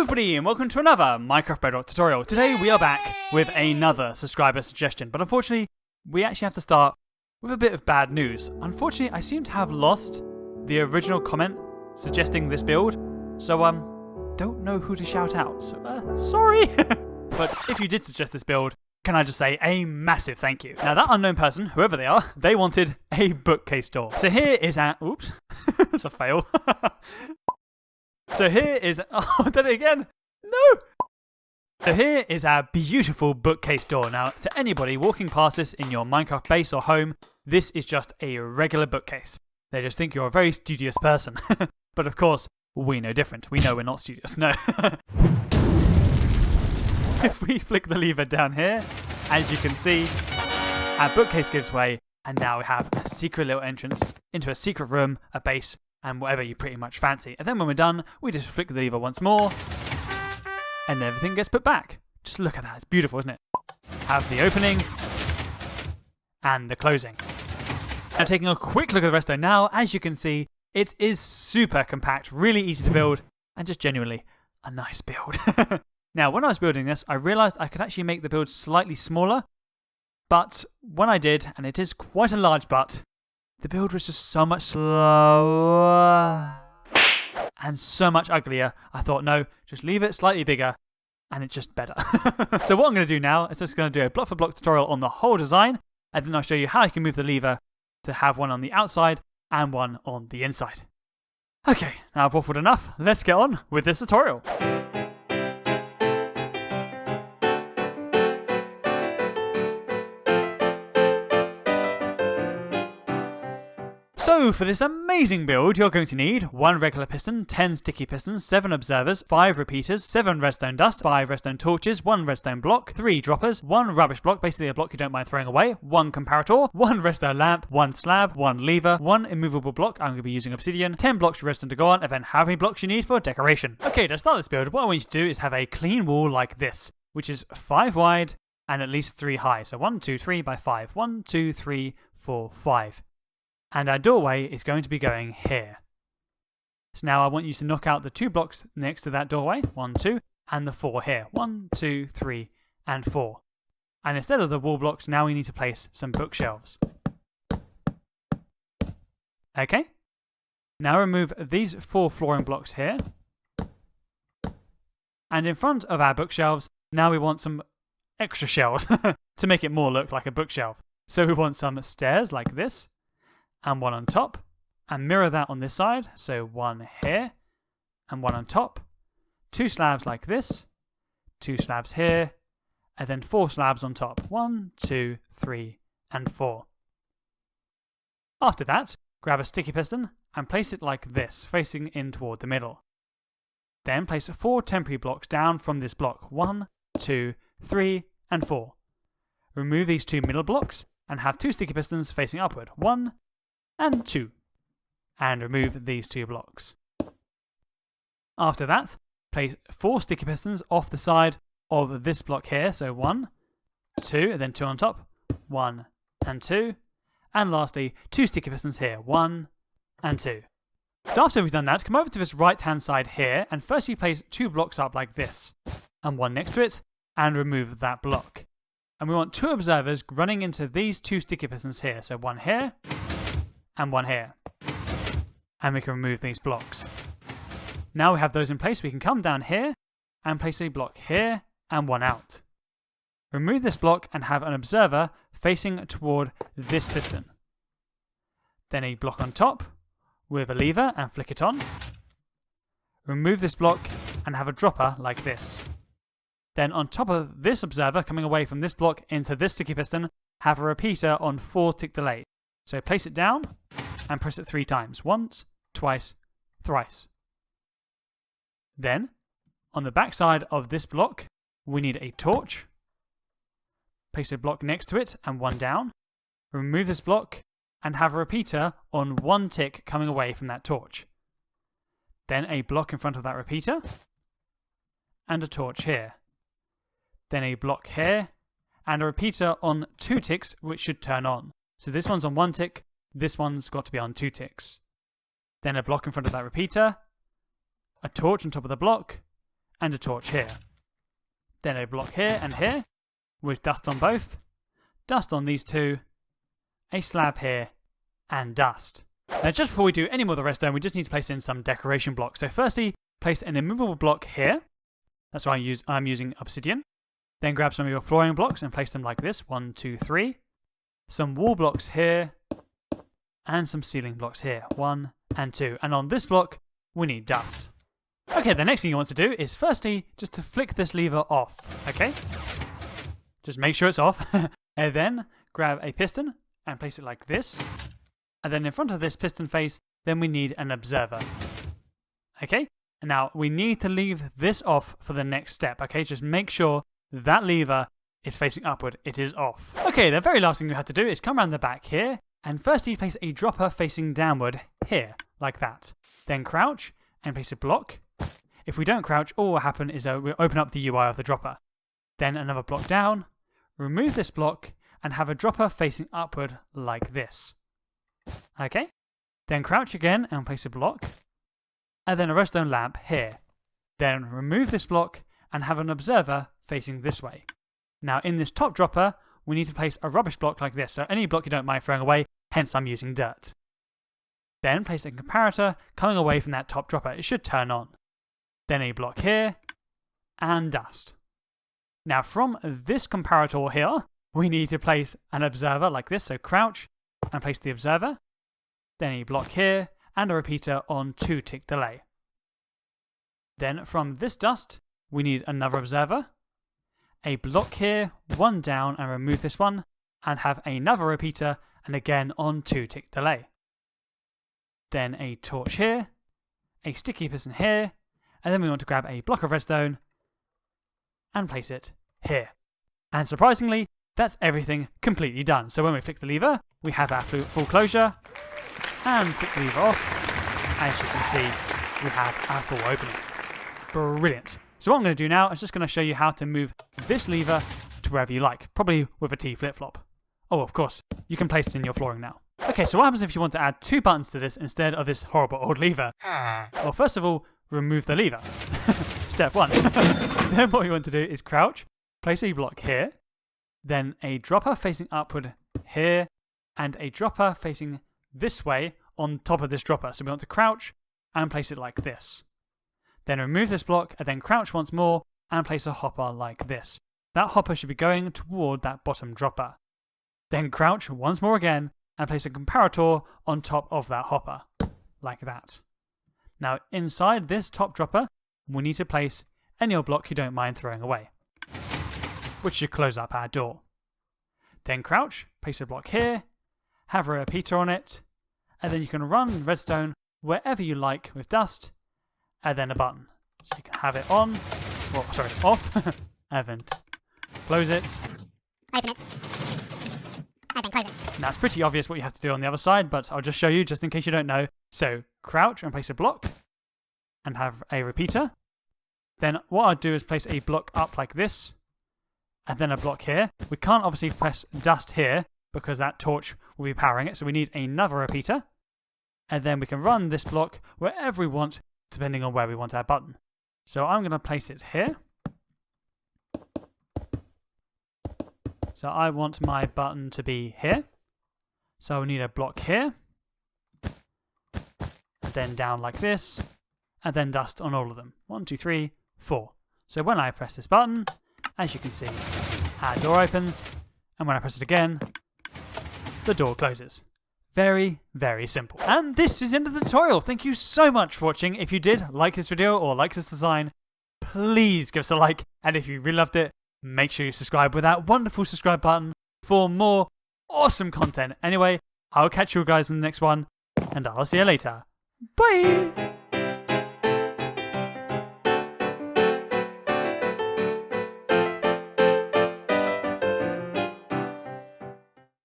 everybody, and welcome to another Minecraft Bedrock tutorial. Today we are back with another subscriber suggestion, but unfortunately we actually have to start with a bit of bad news. Unfortunately, I seem to have lost the original comment suggesting this build, so don't know who to shout out, so sorry. But if you did suggest this build, can I just say a massive thank you. Now that unknown person, whoever they are, they wanted a bookcase door. So here is our, oops, that's a fail. So here is, oh, I did it again. No. So here is our beautiful bookcase door. Now, to anybody walking past this in your Minecraft base or home, this is just a regular bookcase. They just think you're a very studious person. But of course, we know different. We know we're not studious, no. If we flick the lever down here, as you can see, our bookcase gives way, and now we have a secret little entrance into a secret room, a base, and whatever you pretty much fancy. And then when we're done, we just flick the lever once more, and everything gets put back. Just look at that, it's beautiful, isn't it? Have the opening, and the closing. Now taking a quick look at the redstone now, as you can see, it is super compact, really easy to build, and just genuinely a nice build. Now, when I was building this, I realised I could actually make the build slightly smaller, but when I did, and it is quite a large but, the build was just so much slower and so much uglier. I thought, no, just leave it slightly bigger and it's just better. So what I'm going to do now is just going to do a block for block tutorial on the whole design, and then I'll show you how you can move the lever to have one on the outside and one on the inside. Okay, now I've waffled enough. Let's get on with this tutorial. So, for this amazing build, you're going to need 1 regular piston, 10 sticky pistons, 7 observers, 5 repeaters, 7 redstone dust, 5 redstone torches, 1 redstone block, 3 droppers, 1 rubbish block, basically a block you don't mind throwing away, 1 comparator, 1 redstone lamp, 1 slab, 1 lever, 1 immovable block, I'm going to be using obsidian, 10 blocks of redstone to go on, and then how many blocks you need for decoration. Okay, to start this build, what I want you to do is have a clean wall like this, which is 5 wide and at least 3 high. So 1, 2, 3 by 5. 1, 2, 3, 4, 5. And our doorway is going to be going here. So now I want you to knock out the 2 blocks next to that doorway, 1, 2, and the 4 here, 1, 2, 3, and 4. And instead of the wall blocks, now we need to place some bookshelves. Okay. Now remove these 4 flooring blocks here. And in front of our bookshelves, now we want some extra shelves to make it more look like a bookshelf. So we want some stairs like this, and 1 on top, and mirror that on this side, so 1 here, and 1 on top, 2 slabs like this, 2 slabs here, and then 4 slabs on top, 1, 2, 3, and 4. After that, grab a sticky piston, and place it like this, facing in toward the middle. Then place 4 temporary blocks down from this block, 1, 2, 3, and 4. Remove these 2 middle blocks, and have 2 sticky pistons facing upward, 1, and 2, and remove these 2 blocks. After that, place 4 sticky pistons off the side of this block here, so 1, 2, and then 2 on top, 1, and 2, and lastly 2 sticky pistons here, 1, and 2. So after we've done that, come over to this right hand side here, and first you place 2 blocks up like this, and 1 next to it, and remove that block. And we want 2 observers running into these 2 sticky pistons here, so 1 here, and 1 here. And we can remove these blocks. Now we have those in place, we can come down here and place a block here and 1 out. Remove this block and have an observer facing toward this piston. Then a block on top with a lever and flick it on. Remove this block and have a dropper like this. Then on top of this observer coming away from this block into this sticky piston, have a repeater on 4 tick delay. So place it down and press it 3 times. Once, twice, thrice. Then, on the back side of this block, we need a torch. Place a block next to it and 1 down. Remove this block and have a repeater on 1 tick coming away from that torch. Then a block in front of that repeater and a torch here. Then a block here and a repeater on 2 ticks which should turn on. So this one's on 1 tick, this one's got to be on 2 ticks. Then a block in front of that repeater, a torch on top of the block, and a torch here. Then a block here and here, with dust on both, dust on these two, a slab here, and dust. Now just before we do any more of the redstone, we just need to place in some decoration blocks. So firstly, place an immovable block here. That's why I'm using obsidian. Then grab some of your flooring blocks and place them like this, 1, 2, 3. Some wall blocks here, and some ceiling blocks here, 1 and 2. And on this block, we need dust. Okay, the next thing you want to do is firstly, just to flick this lever off, okay? Just make sure it's off. And then grab a piston and place it like this. And then in front of this piston face, then we need an observer. Okay? And now we need to leave this off for the next step, okay? Just make sure that lever is facing upward. It is off. Okay, the very last thing we have to do is come around the back here and firstly place a dropper facing downward here, like that. Then crouch and place a block. If we don't crouch, all will happen is we'll open up the UI of the dropper. Then another block down, remove this block, and have a dropper facing upward like this. Okay? Then crouch again and place a block, and then a redstone lamp here. Then remove this block and have an observer facing this way. Now in this top dropper, we need to place a rubbish block like this, so any block you don't mind throwing away, hence I'm using dirt. Then place a comparator coming away from that top dropper. It should turn on. Then a block here, and dust. Now from this comparator here, we need to place an observer like this, so crouch and place the observer. Then a block here, and a repeater on 2 tick delay. Then from this dust, we need another observer, a block here, 1 down, and remove this one, and have another repeater, and again on 2 tick delay. Then a torch here, a sticky piston here, and then we want to grab a block of redstone and place it here. And surprisingly, that's everything completely done. So when we flick the lever, we have our full closure, and flick the lever off. As you can see, we have our full opening. Brilliant. So what I'm going to do now is just going to show you how to move this lever to wherever you like, probably with a T flip-flop. Oh, of course, you can place it in your flooring now. Okay, so what happens if you want to add 2 buttons to this instead of this horrible old lever? Well, first of all, remove the lever. Step 1. Then what we want to do is crouch, place a block here, then a dropper facing upward here, and a dropper facing this way on top of this dropper. So we want to crouch and place it like this. Then remove this block and then crouch once more and place a hopper like this. That hopper should be going toward that bottom dropper. Then crouch once more again and place a comparator on top of that hopper, like that. Now inside this top dropper, we need to place any old block you don't mind throwing away, which should close up our door. Then crouch, place a block here, have a repeater on it, and then you can run redstone wherever you like with dust, and then a button. So you can have it on, well, sorry, off, and then close it. Open it. And then close it. Now it's pretty obvious what you have to do on the other side, but I'll just show you just in case you don't know. So crouch and place a block, and have a repeater. Then what I'll do is place a block up like this, and then a block here. We can't obviously press dust here, because that torch will be powering it, so we need another repeater. And then we can run this block wherever we want, depending on where we want our button. So I'm going to place it here. So I want my button to be here. So we need a block here. And then down like this. And then dust on all of them. 1, 2, 3, 4. So when I press this button, as you can see, our door opens. And when I press it again, the door closes. Very, very simple. And this is the end of the tutorial. Thank you so much for watching. If you did like this video or like this design, please give us a like. And if you really loved it, make sure you subscribe with that wonderful subscribe button for more awesome content. Anyway, I'll catch you guys in the next one, and I'll see you later. Bye!